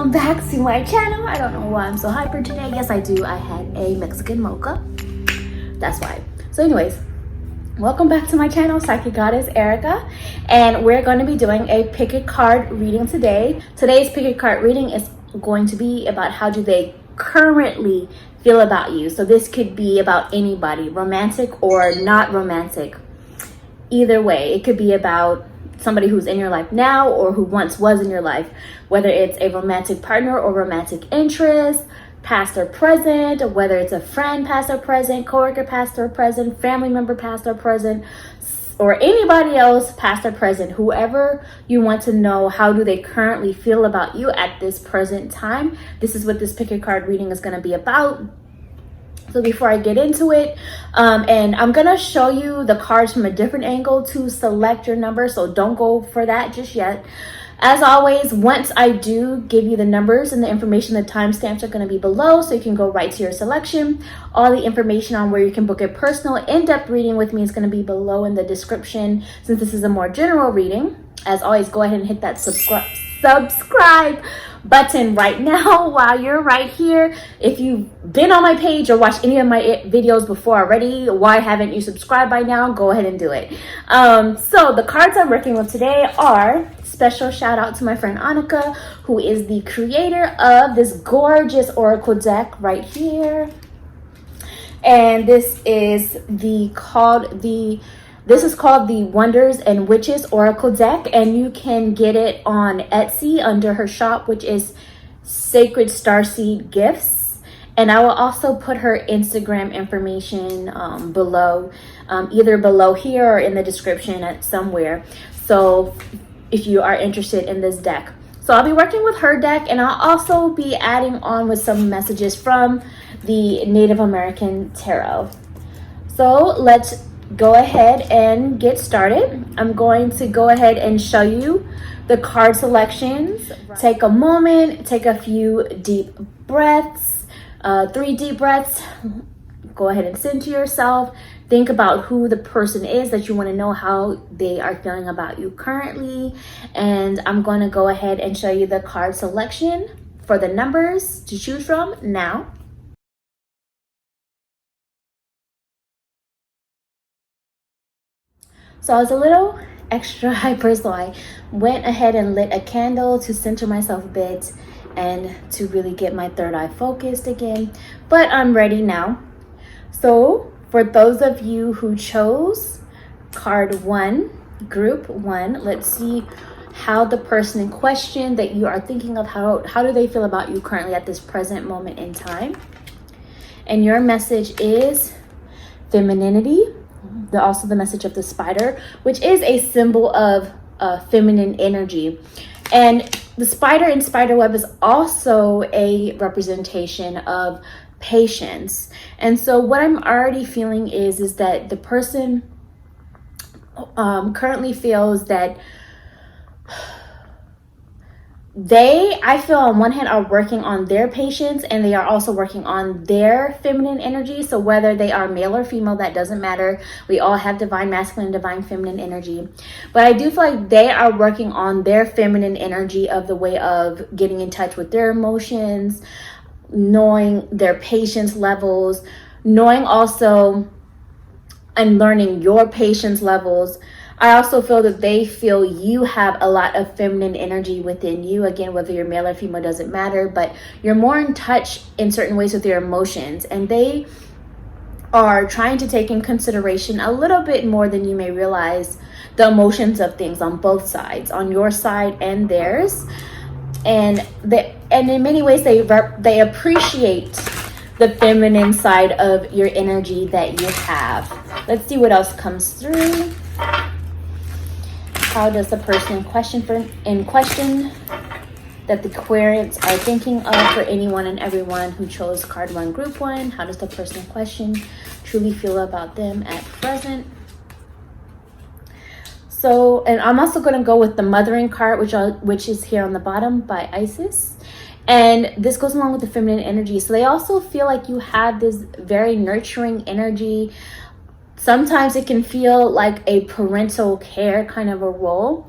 welcome back to my channel. I don't know why I'm so hyper today. Yes, I do. I had a Mexican mocha. That's why. So anyways, welcome back to my channel, Psychic Goddess Erika, and we're going to be doing a pick a card reading today. Today's pick a card reading is going to be about how do they currently feel about you. So this could be about anybody, romantic or not romantic. Either way, it could be about somebody who's in your life now or who once was in your life, whether it's a romantic partner or romantic interest, past or present, or whether it's a friend past or present, coworker past or present, family member past or present, or anybody else past or present. Whoever you want to know, how do they currently feel about you at this present time, this is what this pick a card reading is going to be about. So before I get into it, and I'm gonna show you the cards from a different angle to select your number, so don't go for that just yet. As always, once I do give you the numbers and the information, the timestamps are going to be below, so you can go right to your selection. All the information on where you can book a personal in-depth reading with me is going to be below in the description. Since this is a more general reading, as always, go ahead and hit that subscribe button right now while you're right here. If you've been on my page or watched any of my videos before already, why haven't you subscribed by now? Go ahead and do it. So the cards I'm working with today are, special shout out to my friend Annika, who is the creator of this gorgeous oracle deck right here. And this is called the Wonders and Witches Oracle deck, and you can get it on Etsy under her shop, which is Sacred Starseed Gifts. And I will also put her Instagram information below, either below here or in the description at somewhere. So if you are interested in this deck. So I'll be working with her deck, and I'll also be adding on with some messages from the Native American Tarot. So let's go ahead and get started. I'm going to go ahead and show you the card selections. Take a moment, take a few deep breaths, 3 deep breaths. Go ahead and center yourself. Think about who the person is that you want to know how they are feeling about you currently. And I'm going to go ahead and show you the card selection for the numbers to choose from now. So I was a little extra hyper, so I went ahead and lit a candle to center myself a bit and to really get my third eye focused again. But I'm ready now. So for those of you who chose card 1, group 1, let's see how the person in question that you are thinking of, how do they feel about you currently at this present moment in time. And your message is femininity. Also the message of the spider, which is a symbol of feminine energy. And the spider in spiderweb is also a representation of patience. And so what I'm already feeling is that the person currently feels that I feel on one hand are working on their patience, and they are also working on their feminine energy. So whether they are male or female, that doesn't matter. We all have divine masculine, divine feminine energy. But I do feel like they are working on their feminine energy of the way of getting in touch with their emotions, knowing their patience levels, knowing also and learning your patience levels. I also feel that they feel you have a lot of feminine energy within you. Again, whether you're male or female doesn't matter, but you're more in touch in certain ways with your emotions. And they are trying to take in consideration a little bit more than you may realize the emotions of things on both sides, on your side and theirs. And in many ways, they appreciate the feminine side of your energy that you have. Let's see what else comes through. How does the person in question that the querents are thinking of for anyone and everyone who chose card 1, group 1? How does the person in question truly feel about them at present? So, and I'm also going to go with the mothering card, which is here on the bottom by Isis. And this goes along with the feminine energy. So they also feel like you have this very nurturing energy. Sometimes it can feel like a parental care kind of a role,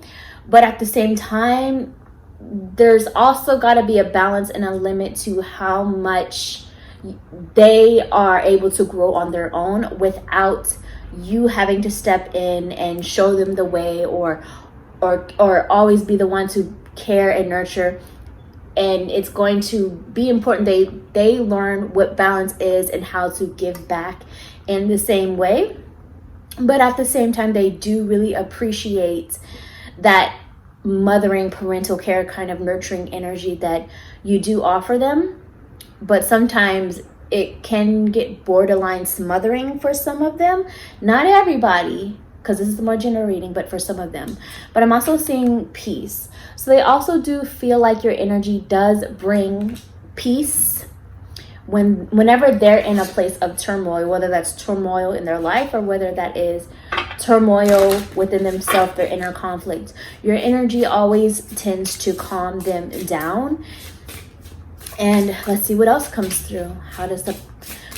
but at the same time, there's also got to be a balance and a limit to how much they are able to grow on their own without you having to step in and show them the way, or always be the one to care and nurture. And it's going to be important they learn what balance is and how to give back in the same way. But at the same time, they do really appreciate that mothering, parental care, kind of nurturing energy that you do offer them. But sometimes it can get borderline smothering for some of them. Not everybody, because this is more general reading, but for some of them. But I'm also seeing peace. So they also do feel like your energy does bring peace whenever they're in a place of turmoil, whether that's turmoil in their life or whether that is turmoil within themselves, their inner conflict. Your energy always tends to calm them down. And let's see what else comes through. How does the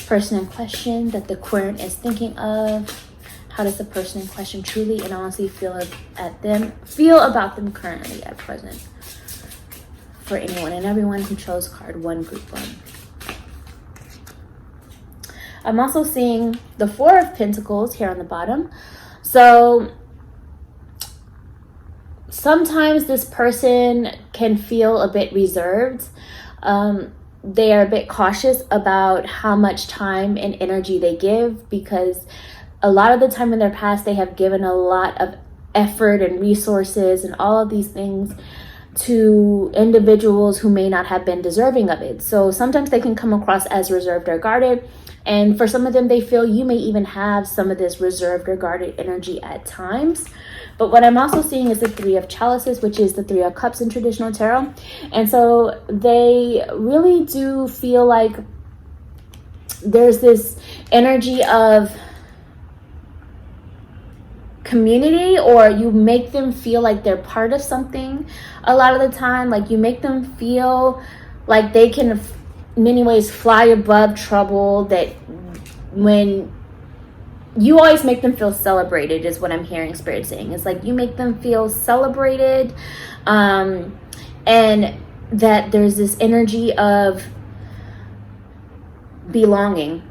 person in question that the querent is thinking of, how does the person in question truly and honestly feel about them currently at present? For anyone and everyone who chose card 1, group 1. I'm also seeing the 4 of Pentacles here on the bottom. So sometimes this person can feel a bit reserved. They are a bit cautious about how much time and energy they give, because a lot of the time in their past, they have given a lot of effort and resources and all of these things to individuals who may not have been deserving of it. So sometimes they can come across as reserved or guarded. And for some of them, they feel you may even have some of this reserved or guarded energy at times. But what I'm also seeing is the 3 of Chalices, which is the 3 of Cups in traditional tarot. And so they really do feel like there's this energy of community, or you make them feel like they're part of something a lot of the time. Like you make them feel like they can in many ways fly above trouble, that when you always make them feel celebrated is what I'm hearing Spirit saying. It's like you make them feel celebrated, and that there's this energy of belonging.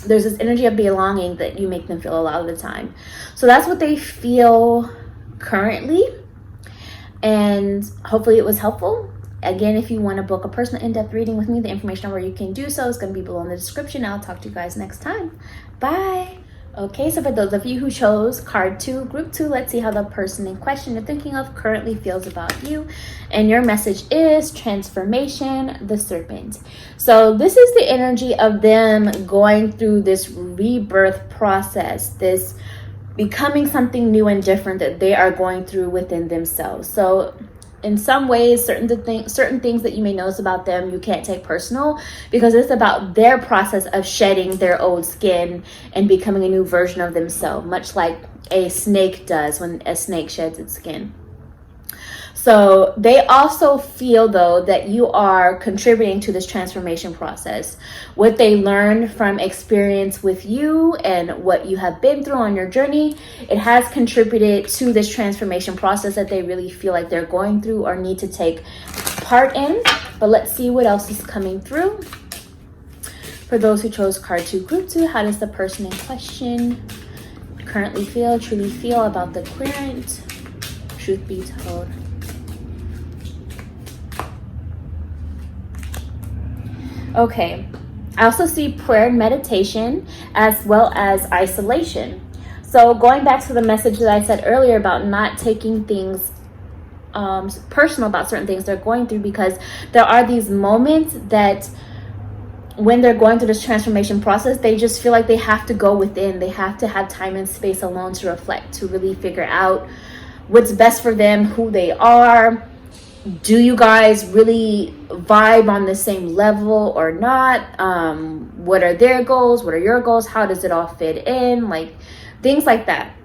There's this energy of belonging that you make them feel a lot of the time. So that's what they feel currently. And hopefully it was helpful. Again, if you want to book a personal in-depth reading with me, the information on where you can do so is going to be below in the description. I'll talk to you guys next time. Bye. Okay, so for those of you who chose card 2, group 2, let's see how the person in question you're thinking of currently feels about you. And your message is transformation, the serpent. So this is the energy of them going through this rebirth process, this becoming something new and different that they are going through within themselves. So in some ways, certain things that you may notice about them, you can't take personal, because it's about their process of shedding their old skin and becoming a new version of themselves, much like a snake does when a snake sheds its skin. So they also feel, though, that you are contributing to this transformation process. What they learned from experience with you and what you have been through on your journey, it has contributed to this transformation process that they really feel like they're going through or need to take part in. But let's see what else is coming through. For those who chose card 2, group 2, how does the person in question currently feel, truly feel about the querent? Truth be told. Okay, I also see prayer and meditation as well as isolation. So going back to the message that I said earlier about not taking things personal about certain things they're going through, because there are these moments that when they're going through this transformation process, they just feel like they have to go within. They have to have time and space alone to reflect, to really figure out what's best for them, who they are. Do you guys really vibe on the same level or not? What are their goals? What are your goals? How does it all fit in? Like things like that.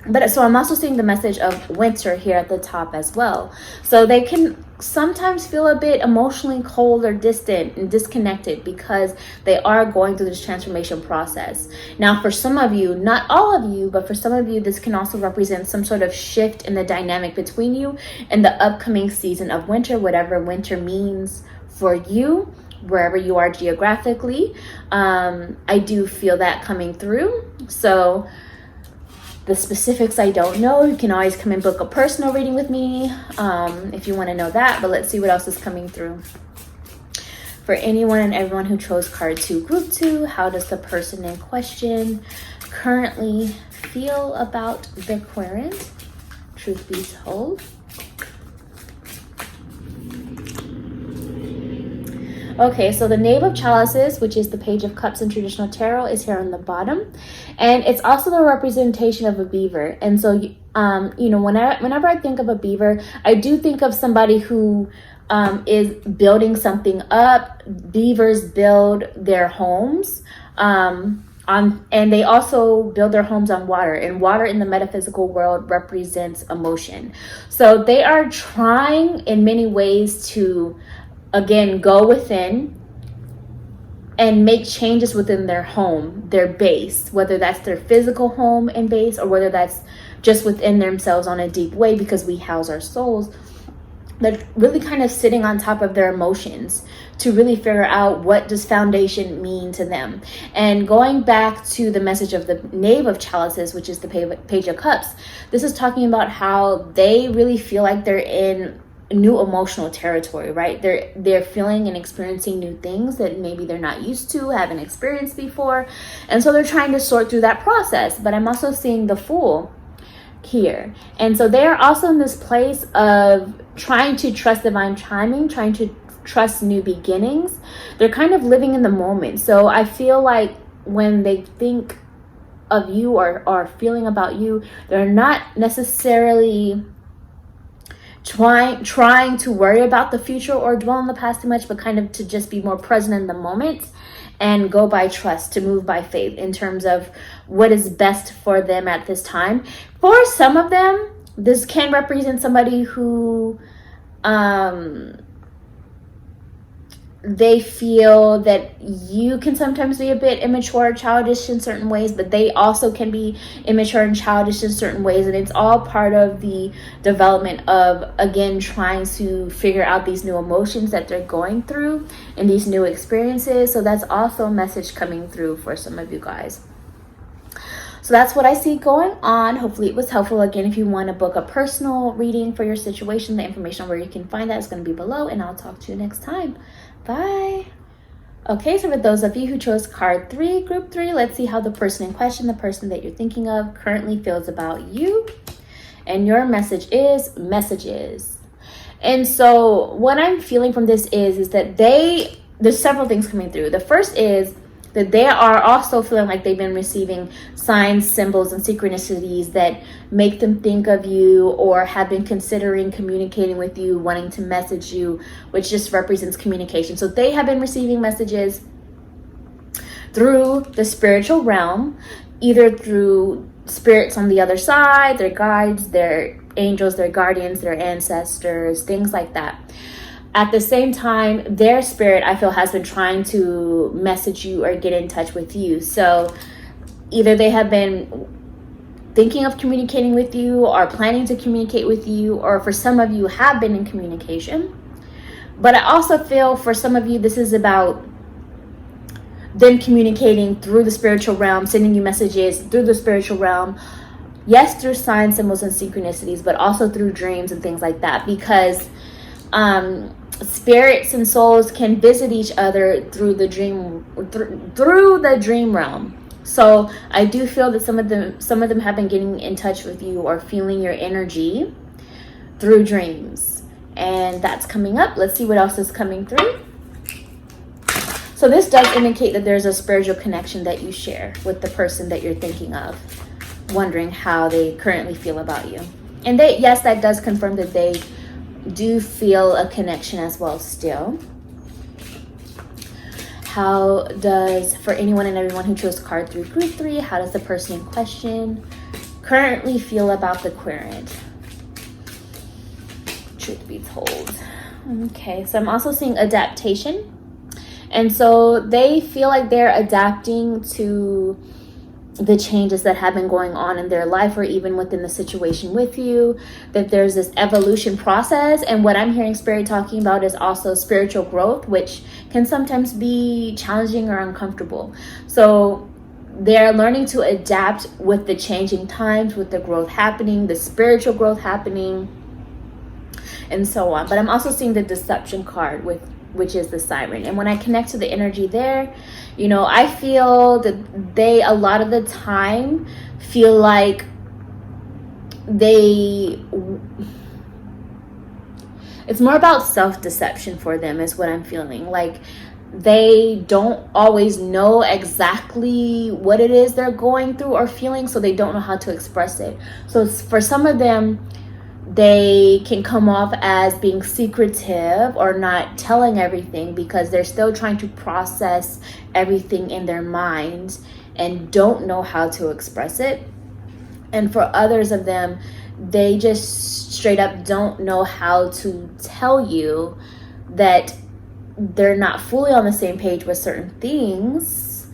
But so I'm also seeing the message of winter here at the top as well. So they can sometimes feel a bit emotionally cold or distant and disconnected because they are going through this transformation process. Now, for some of you, not all of you, but for some of you, this can also represent some sort of shift in the dynamic between you and the upcoming season of winter, whatever winter means for you, wherever you are geographically. I do feel that coming through. So the specifics I don't know. You can always come and book a personal reading with me if you want to know that. But let's see what else is coming through. For anyone and everyone who chose card 2, group 2, how does the person in question currently feel about the querent? Truth be told. Okay, so the Knave of Chalices, which is the Page of Cups in traditional tarot, is here on the bottom. And it's also the representation of a beaver. And so, you know, whenever I think of a beaver, I do think of somebody who is building something up. Beavers build their homes and they also build their homes on water. And water in the metaphysical world represents emotion. So they are trying in many ways to, again, go within and make changes within their home, their base, whether that's their physical home and base or whether that's just within themselves on a deep way, because we house our souls. They're really kind of sitting on top of their emotions to really figure out what does foundation mean to them. And going back to the message of the Knave of Chalices, which is the Page of Cups, this is talking about how they really feel like they're in new emotional territory, right? They're feeling and experiencing new things that maybe they're not used to, haven't experienced before, and so they're trying to sort through that process. But I'm also seeing the Fool here, and so they are also in this place of trying to trust divine timing, trying to trust new beginnings. They're kind of living in the moment. So I feel like when they think of you or are feeling about you, they're not necessarily trying to worry about the future or dwell on the past too much, but kind of to just be more present in the moment and go by trust, to move by faith in terms of what is best for them at this time. For some of them, this can represent somebody who they feel that you can sometimes be a bit immature, childish in certain ways, but they also can be immature and childish in certain ways. And it's all part of the development of, again, trying to figure out these new emotions that they're going through and these new experiences. So that's also a message coming through for some of you guys. So that's what I see going on. Hopefully it was helpful. Again, if you want to book a personal reading for your situation, the information where you can find that is going to be below, and I'll talk to you next time. Bye. Okay, so for those of you who chose card 3, group 3, let's see how the person in question, the person that you're thinking of, currently feels about you. And your message is messages. And so what I'm feeling from this is that there's several things coming through. The first is that they are also feeling like they've been receiving signs, symbols, and synchronicities that make them think of you, or have been considering communicating with you, wanting to message you, which just represents communication. So they have been receiving messages through the spiritual realm, either through spirits on the other side, their guides, their angels, their guardians, their ancestors, things like that. At the same time, their spirit, I feel, has been trying to message you or get in touch with you. So either they have been thinking of communicating with you or planning to communicate with you, or for some of you have been in communication. But I also feel for some of you, this is about them communicating through the spiritual realm, sending you messages through the spiritual realm. Yes, through signs, symbols, and synchronicities, but also through dreams and things like that. Because spirits and souls can visit each other through the dream realm. So I do feel that some of them have been getting in touch with you or feeling your energy through dreams, and that's coming up. Let's see what else is coming through. So this does indicate that there's a spiritual connection that you share with the person that you're thinking of, wondering how they currently feel about you. And yes, that does confirm that they do feel a connection as well still. How does, for anyone and everyone who chose card 3, group 3, how does the person in question currently feel about the querent? Truth be told. Okay, so I'm also seeing adaptation. And so they feel like they're adapting to the changes that have been going on in their life, or even within the situation with you, that there's this evolution process. And what I'm hearing Spirit talking about is also spiritual growth, which can sometimes be challenging or uncomfortable. So they're learning to adapt with the changing times, with the growth happening, the spiritual growth happening, and so on. But I'm also seeing the deception card, which is the siren. And when I connect to the energy there, you know, I feel that they, a lot of the time, feel like it's more about self-deception for them, is what I'm feeling. Like, they don't always know exactly what it is they're going through or feeling, so they don't know how to express it. So for some of them, they can come off as being secretive or not telling everything because they're still trying to process everything in their mind and don't know how to express it. And for others of them, they just straight up don't know how to tell you that they're not fully on the same page with certain things.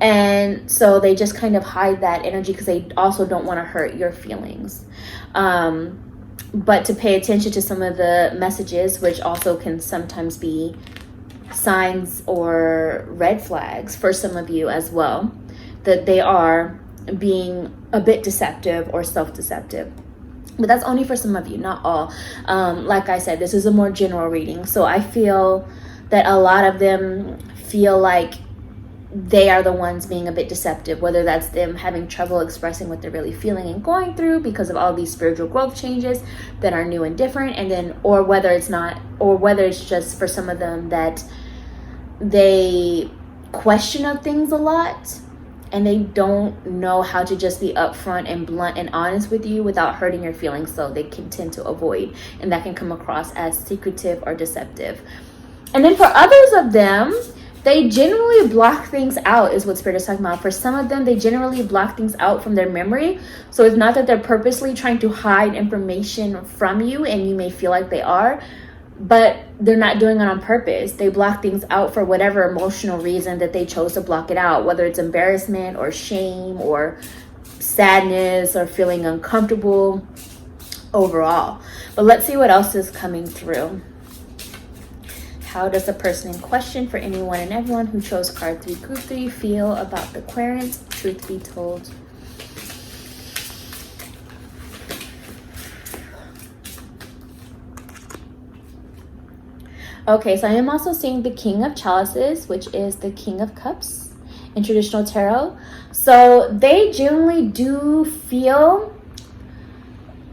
And so they just kind of hide that energy because they also don't want to hurt your feelings. But to pay attention to some of the messages, which also can sometimes be signs or red flags for some of you as well, that they are being a bit deceptive or self-deceptive. But that's only for some of you, not all. Like I said, this is a more general reading. So I feel that a lot of them feel like they are the ones being a bit deceptive, whether that's them having trouble expressing what they're really feeling and going through because of all these spiritual growth changes that are new and different, and then, or whether it's not, or whether it's just for some of them that they question of things a lot and they don't know how to just be upfront and blunt and honest with you without hurting your feelings, so they can tend to avoid, and that can come across as secretive or deceptive. And then for others of them, they generally block things out, is what Spirit is talking about. For some of them, they generally block things out from their memory. So it's not that they're purposely trying to hide information from you, and you may feel like they are, but they're not doing it on purpose. They block things out for whatever emotional reason that they chose to block it out, whether it's embarrassment or shame or sadness or feeling uncomfortable overall. But let's see what else is coming through. How does the person in question, for anyone and everyone who chose card 3, group 3, feel about the querent? Truth be told. Okay, so I am also seeing the King of Chalices, which is the King of Cups in traditional tarot. So they generally do feel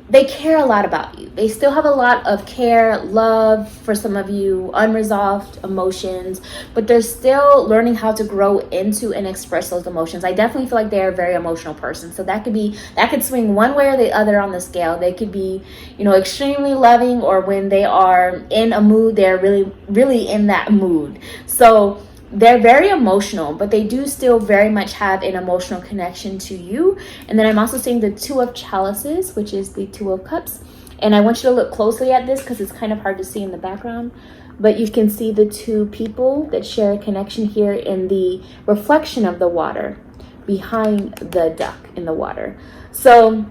they care a lot about you. They still have a lot of care, love, for some of you, unresolved emotions, but they're still learning how to grow into and express those emotions. I definitely feel like they're a very emotional person. So that could swing one way or the other on the scale. They could be, you know, extremely loving, or when they are in a mood, they're really, really in that mood. So they're very emotional, but they do still very much have an emotional connection to you. And then I'm also seeing the 2 of Chalices, which is the 2 of Cups. And I want you to look closely at this because it's kind of hard to see in the background. But you can see the 2 people that share a connection here in the reflection of the water behind the duck in the water. So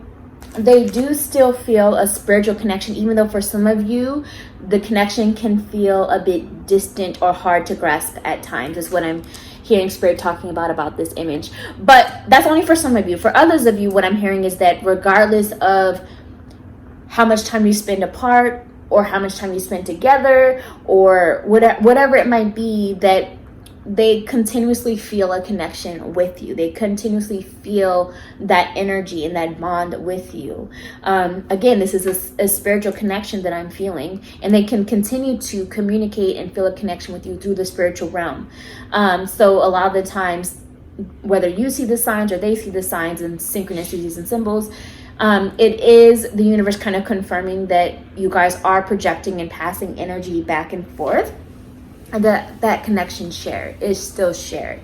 they do still feel a spiritual connection, even though for some of you, the connection can feel a bit distant or hard to grasp at times, is what I'm hearing Spirit talking about this image. But that's only for some of you. For others of you, what I'm hearing is that regardless of how much time you spend apart or how much time you spend together or whatever it might be, that they continuously feel a connection with you. They continuously feel that energy and that bond with you. Again, this is a spiritual connection that I'm feeling, and they can continue to communicate and feel a connection with you through the spiritual realm. So a lot of the times, whether you see the signs or they see the signs and synchronicities and symbols, it is the universe kind of confirming that you guys are projecting and passing energy back and forth. That connection is still shared.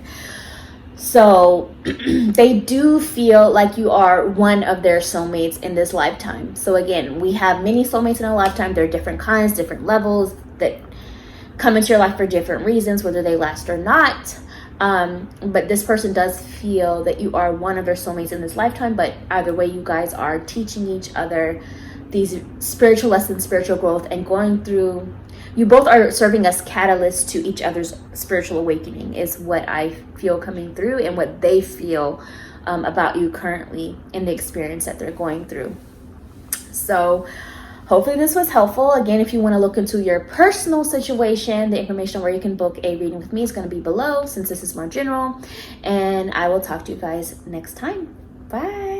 So they do feel like you are one of their soulmates in this lifetime. So again, we have many soulmates in our lifetime. They're different kinds, different levels that come into your life for different reasons, whether they last or not. But this person does feel that you are one of their soulmates in this lifetime. But either way, you guys are teaching each other these spiritual lessons, spiritual growth, and going through. You both are serving as catalysts to each other's spiritual awakening is what I feel coming through, and what they feel about you currently in the experience that they're going through. So hopefully this was helpful. Again, if you want to look into your personal situation, the information where you can book a reading with me is going to be below, since this is more general. And I will talk to you guys next time. Bye.